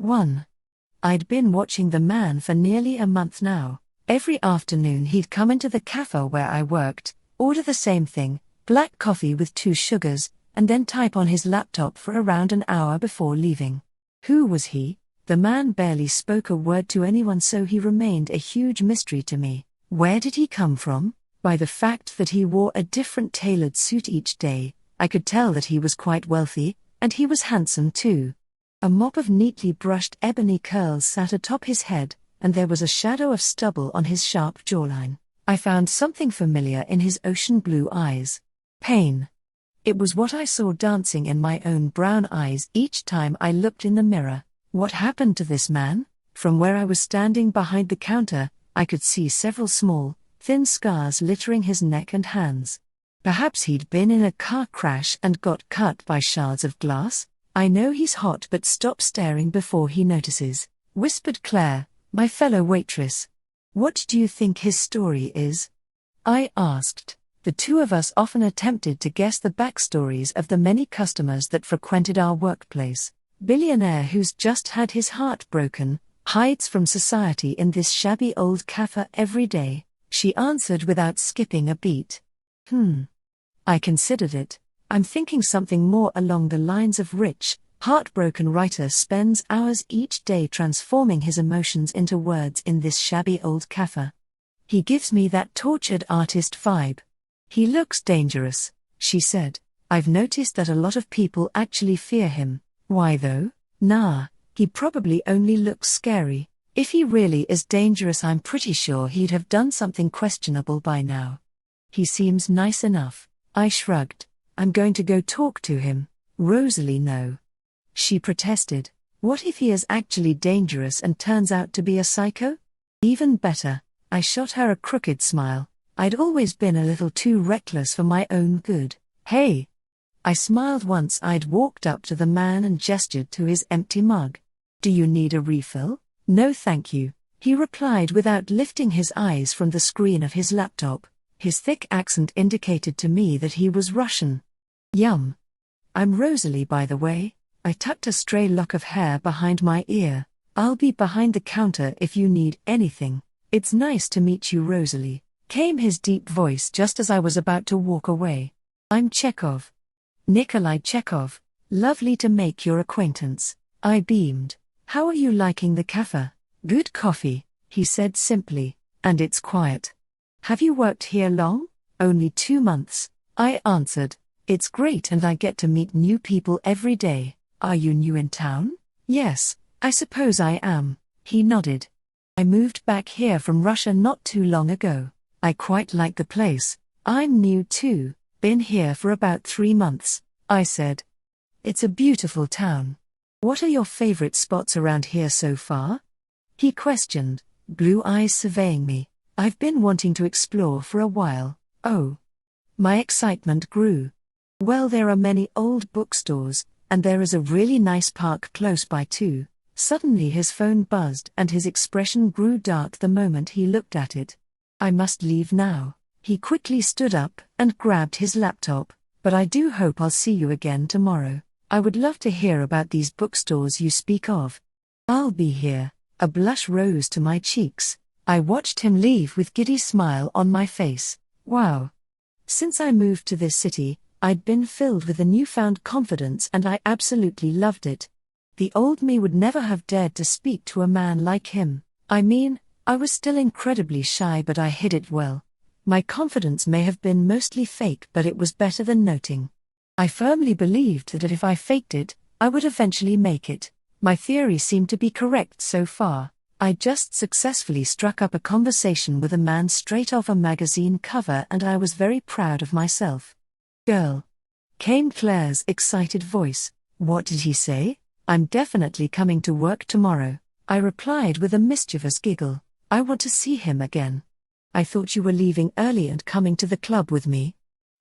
1. I'd been watching the man for nearly a month now. Every afternoon he'd come into the cafe where I worked, order the same thing, black coffee with 2 sugars, and then type on his laptop for around an hour before leaving. Who was he? The man barely spoke a word to anyone, so he remained a huge mystery to me. Where did he come from? By the fact that he wore a different tailored suit each day, I could tell that he was quite wealthy, and he was handsome too. A mop of neatly brushed ebony curls sat atop his head, and there was a shadow of stubble on his sharp jawline. I found something familiar in his ocean blue eyes. Pain. It was what I saw dancing in my own brown eyes each time I looked in the mirror. What happened to this man? From where I was standing behind the counter, I could see several small, thin scars littering his neck and hands. Perhaps he'd been in a car crash and got cut by shards of glass. I know he's hot, but stop staring before he notices, whispered Claire, my fellow waitress. What do you think his story is? I asked. The two of us often attempted to guess the backstories of the many customers that frequented our workplace. Billionaire who's just had his heart broken, hides from society in this shabby old cafe every day, she answered without skipping a beat. I considered it. I'm thinking something more along the lines of rich, heartbroken writer spends hours each day transforming his emotions into words in this shabby old cafe. He gives me that tortured artist vibe. He looks dangerous, she said. I've noticed that a lot of people actually fear him. Why though? Nah, he probably only looks scary. If he really is dangerous, I'm pretty sure he'd have done something questionable by now. He seems nice enough. I shrugged. I'm going to go talk to him. Rosalie, no. She protested. What if he is actually dangerous and turns out to be a psycho? Even better. I shot her a crooked smile. I'd always been a little too reckless for my own good. Hey! I smiled once I'd walked up to the man and gestured to his empty mug. Do you need a refill? No thank you, he replied without lifting his eyes from the screen of his laptop. His thick accent indicated to me that he was Russian. Yum. I'm Rosalie, by the way. I tucked a stray lock of hair behind my ear. I'll be behind the counter if you need anything. It's nice to meet you, Rosalie, came his deep voice just as I was about to walk away. I'm Chekhov. Nikolai Chekhov. Lovely to make your acquaintance. I beamed. How are you liking the cafe? Good coffee, he said simply, and it's quiet. Have you worked here long? Only 2 months, I answered. It's great and I get to meet new people every day. Are you new in town? Yes, I suppose I am, he nodded. I moved back here from Russia not too long ago. I quite like the place. I'm new too, been here for about 3 months, I said. It's a beautiful town. What are your favorite spots around here so far? He questioned, blue eyes surveying me. I've been wanting to explore for a while. Oh. My excitement grew. Well, there are many old bookstores, and there is a really nice park close by too. Suddenly his phone buzzed and his expression grew dark the moment he looked at it. I must leave now. He quickly stood up and grabbed his laptop. But I do hope I'll see you again tomorrow. I would love to hear about these bookstores you speak of. I'll be here. A blush rose to my cheeks. I watched him leave with giddy smile on my face. Wow. Since I moved to this city, I'd been filled with a newfound confidence and I absolutely loved it. The old me would never have dared to speak to a man like him. I mean, I was still incredibly shy, but I hid it well. My confidence may have been mostly fake, but it was better than noting. I firmly believed that if I faked it, I would eventually make it. My theory seemed to be correct so far. I just successfully struck up a conversation with a man straight off a magazine cover and I was very proud of myself. Girl. Came Claire's excited voice. What did he say? I'm definitely coming to work tomorrow, I replied with a mischievous giggle. I want to see him again. I thought you were leaving early and coming to the club with me.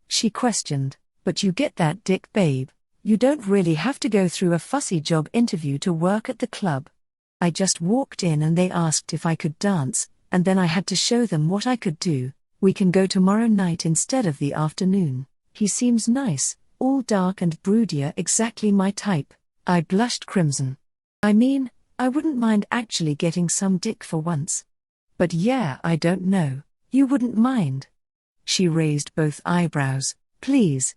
She questioned. But you get that, dick, babe. You don't really have to go through a fussy job interview to work at the club. I just walked in and they asked if I could dance, and then I had to show them what I could do. We can go tomorrow night instead of the afternoon. He seems nice, all dark and broodier, exactly my type. I blushed crimson. I mean, I wouldn't mind actually getting some dick for once. But yeah, I don't know. You wouldn't mind? She raised both eyebrows. Please.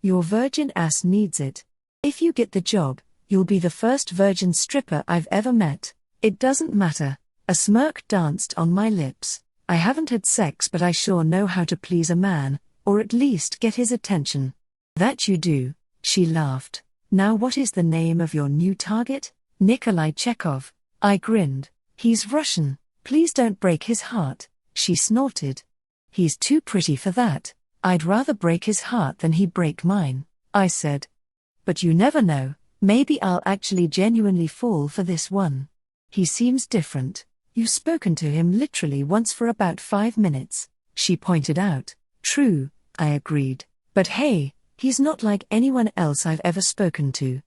Your virgin ass needs it. If you get the job, you'll be the first virgin stripper I've ever met. It doesn't matter. A smirk danced on my lips. I haven't had sex, but I sure know how to please a man, or at least get his attention. That you do, she laughed. Now what is the name of your new target? Nikolai Chekhov. I grinned. He's Russian. Please don't break his heart, she snorted. He's too pretty for that. I'd rather break his heart than he break mine, I said. But you never know, maybe I'll actually genuinely fall for this one. He seems different. You've spoken to him literally once for about 5 minutes, she pointed out. True, I agreed. But hey, he's not like anyone else I've ever spoken to.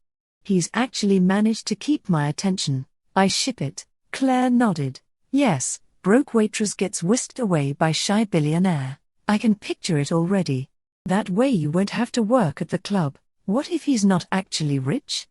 He's actually managed to keep my attention. I ship it. Claire nodded. Yes, broke waitress gets whisked away by shy billionaire. I can picture it already. That way you won't have to work at the club. What if he's not actually rich?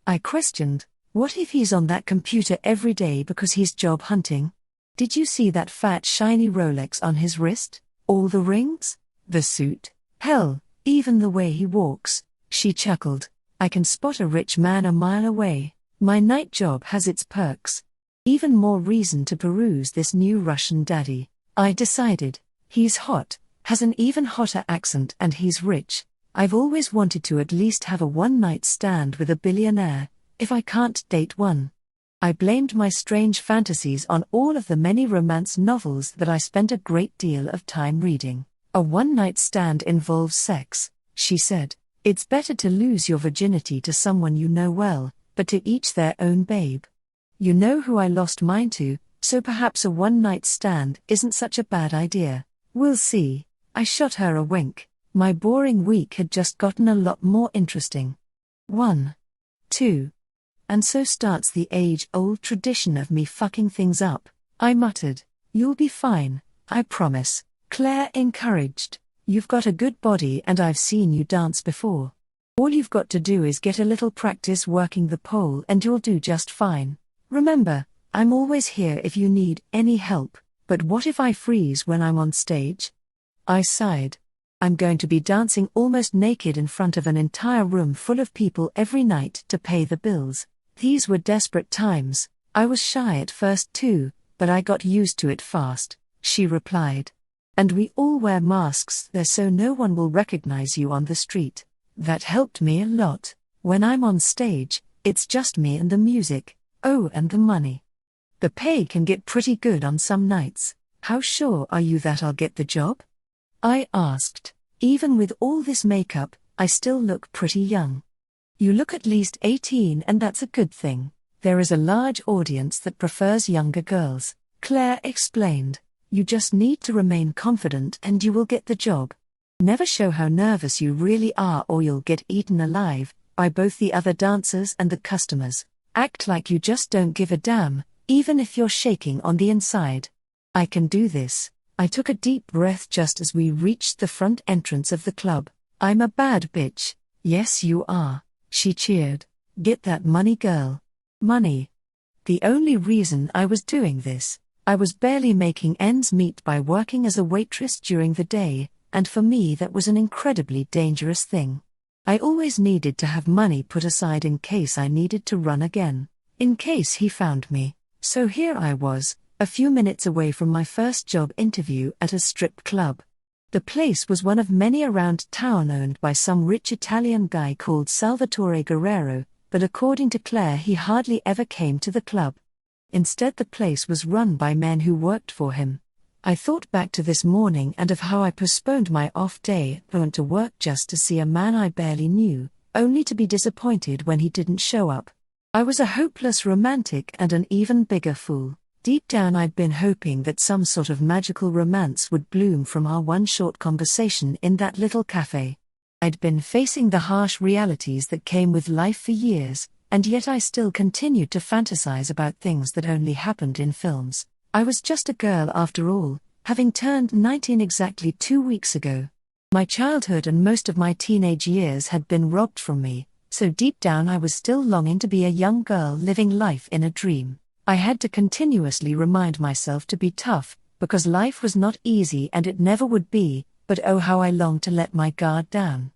I questioned. What if he's on that computer every day because he's job hunting? Did you see that fat shiny Rolex on his wrist? All the rings? The suit? Hell, even the way he walks. She chuckled. I can spot a rich man a mile away. My night job has its perks. Even more reason to peruse this new Russian daddy. I decided. He's hot, has an even hotter accent, and he's rich. I've always wanted to at least have a one-night stand with a billionaire, if I can't date one. I blamed my strange fantasies on all of the many romance novels that I spent a great deal of time reading. A one-night stand involves sex, she said. It's better to lose your virginity to someone you know well, but to each their own, babe. You know who I lost mine to, so perhaps a one-night stand isn't such a bad idea. We'll see. I shot her a wink. My boring week had just gotten a lot more interesting. 1. 2. And so starts the age-old tradition of me fucking things up, I muttered. You'll be fine, I promise, Claire encouraged. You've got a good body and I've seen you dance before. All you've got to do is get a little practice working the pole and you'll do just fine. Remember, I'm always here if you need any help, but what if I freeze when I'm on stage? I sighed. I'm going to be dancing almost naked in front of an entire room full of people every night to pay the bills. These were desperate times. I was shy at first too, but I got used to it fast, she replied. And we all wear masks there so no one will recognize you on the street. That helped me a lot. When I'm on stage, it's just me and the music, oh, and the money. The pay can get pretty good on some nights. How sure are you that I'll get the job? I asked. Even with all this makeup, I still look pretty young. You look at least 18 and that's a good thing. There is a large audience that prefers younger girls, Claire explained. You just need to remain confident and you will get the job. Never show how nervous you really are or you'll get eaten alive by both the other dancers and the customers. Act like you just don't give a damn, even if you're shaking on the inside. I can do this. I took a deep breath just as we reached the front entrance of the club. I'm a bad bitch. Yes, you are, she cheered. Get that money, girl. Money. The only reason I was doing this, I was barely making ends meet by working as a waitress during the day, and for me that was an incredibly dangerous thing. I always needed to have money put aside in case I needed to run again, in case he found me. So here I was, a few minutes away from my first job interview at a strip club. The place was one of many around town owned by some rich Italian guy called Salvatore Guerrero, but according to Claire he hardly ever came to the club. Instead the place was run by men who worked for him. I thought back to this morning and of how I postponed my off day and went to work just to see a man I barely knew, only to be disappointed when he didn't show up. I was a hopeless romantic and an even bigger fool. Deep down I'd been hoping that some sort of magical romance would bloom from our one short conversation in that little cafe. I'd been facing the harsh realities that came with life for years, and yet I still continued to fantasize about things that only happened in films. I was just a girl after all, having turned 19 exactly 2 weeks ago. My childhood and most of my teenage years had been robbed from me, So deep down I was still longing to be a young girl living life in a dream. I had to continuously remind myself to be tough, because life was not easy and it never would be, but oh how I longed to let my guard down.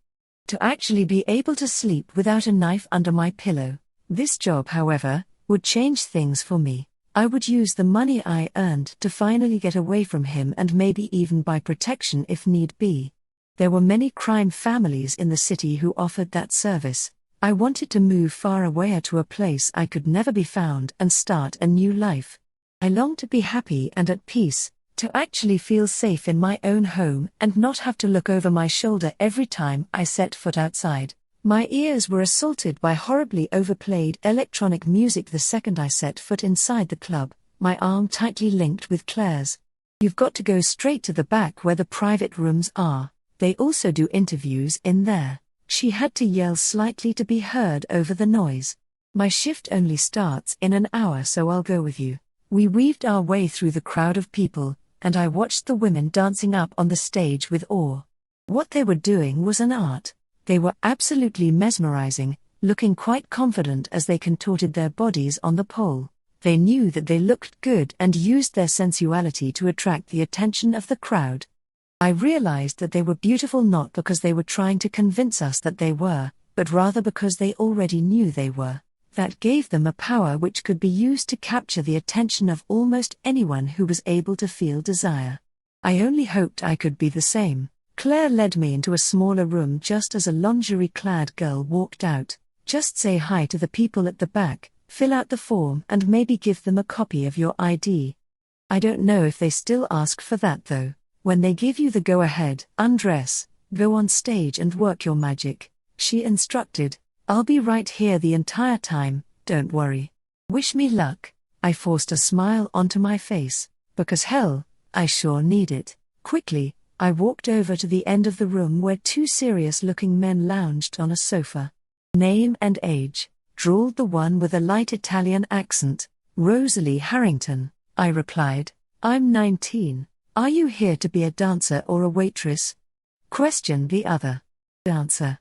To actually be able to sleep without a knife under my pillow. This job, however, would change things for me. I would use the money I earned to finally get away from him and maybe even buy protection if need be. There were many crime families in the city who offered that service. I wanted to move far away to a place I could never be found and start a new life. I longed to be happy and at peace, to actually feel safe in my own home and not have to look over my shoulder every time I set foot outside. My ears were assaulted by horribly overplayed electronic music the second I set foot inside the club, my arm tightly linked with Claire's. "You've got to go straight to the back where the private rooms are. They also do interviews in there." She had to yell slightly to be heard over the noise. "My shift only starts in an hour, so I'll go with you." We weaved our way through the crowd of people, and I watched the women dancing up on the stage with awe. What they were doing was an art. They were absolutely mesmerizing, looking quite confident as they contorted their bodies on the pole. They knew that they looked good and used their sensuality to attract the attention of the crowd. I realized that they were beautiful not because they were trying to convince us that they were, but rather because they already knew they were. That gave them a power which could be used to capture the attention of almost anyone who was able to feel desire. I only hoped I could be the same. Claire led me into a smaller room just as a lingerie-clad girl walked out. "Just say hi to the people at the back, fill out the form and maybe give them a copy of your ID." I don't know if they still ask for that though. "When they give you the go-ahead, undress, go on stage and work your magic," she instructed. "I'll be right here the entire time, don't worry. Wish me luck." I forced a smile onto my face, because hell, I sure need it. Quickly, I walked over to the end of the room where two serious-looking men lounged on a sofa. "Name and age," drawled the one with a light Italian accent. "Rosalie Harrington," I replied. "I'm 19. Are you here to be a dancer or a waitress?" questioned the other. "Dancer,"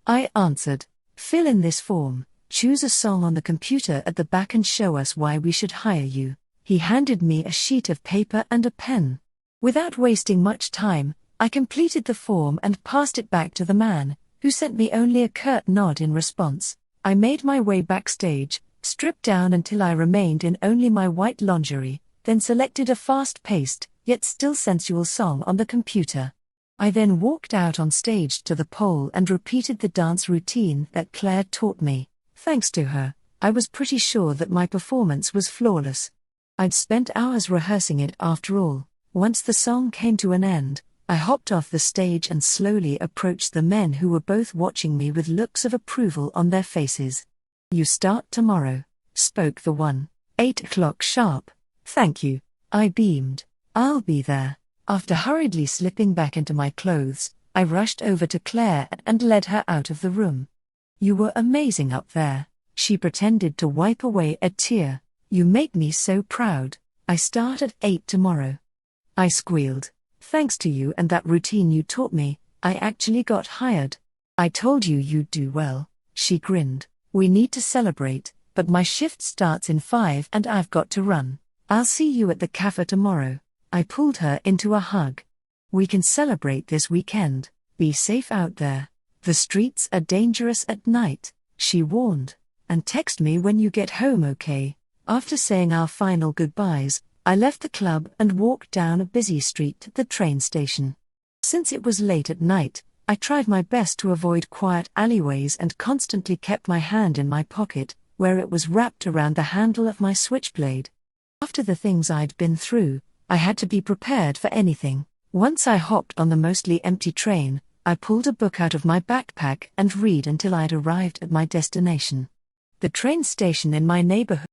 I answered. "Fill in this form, choose a song on the computer at the back and show us why we should hire you." He handed me a sheet of paper and a pen. Without wasting much time, I completed the form and passed it back to the man, who sent me only a curt nod in response. I made my way backstage, stripped down until I remained in only my white lingerie, then selected a fast-paced, yet still sensual song on the computer. I then walked out on stage to the pole and repeated the dance routine that Claire taught me. Thanks to her, I was pretty sure that my performance was flawless. I'd spent hours rehearsing it after all. Once the song came to an end, I hopped off the stage and slowly approached the men who were both watching me with looks of approval on their faces. "You start tomorrow," spoke the one. 8 o'clock sharp. "Thank you," I beamed. "I'll be there." After hurriedly slipping back into my clothes, I rushed over to Claire and led her out of the room. "You were amazing up there." She pretended to wipe away a tear. "You make me so proud. I start at 8 tomorrow." I squealed. "Thanks to you and that routine you taught me, I actually got hired." "I told you you'd do well," she grinned. "We need to celebrate, but my shift starts in 5 and I've got to run. I'll see you at the cafe tomorrow." I pulled her into a hug. "We can celebrate this weekend. Be safe out there. The streets are dangerous at night," she warned. "And text me when you get home, okay?" After saying our final goodbyes, I left the club and walked down a busy street to the train station. Since it was late at night, I tried my best to avoid quiet alleyways and constantly kept my hand in my pocket, where it was wrapped around the handle of my switchblade. After the things I'd been through, I had to be prepared for anything. Once I hopped on the mostly empty train, I pulled a book out of my backpack and read until I'd arrived at my destination. The train station in my neighborhood